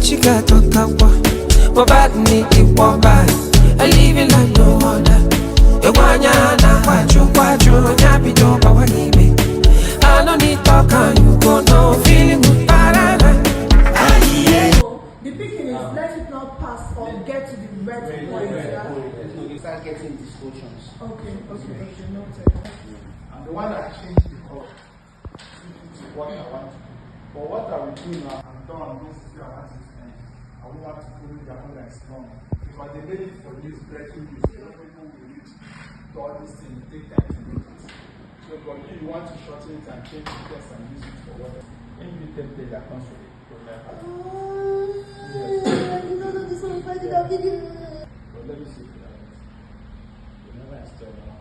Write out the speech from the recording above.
chica talk my bad need it one bad. I live it like no other. You want na quachu, nyapi do power give. I don't need talk and you go no feeling good. The picking is let it not pass or get to the red point. You start getting discussions. Okay, noted. I'm the one that changed the color to what I want to do. But what I will do now, I'm done. This is your artist, and I will have to put it down like strong. Because they made it for this breaking news. People will read to all these things, take time to do it. So, but if you want to shorten it and change the text and use it for whatever, any new template that comes with it. But let me see if you have it. Whenever I start now.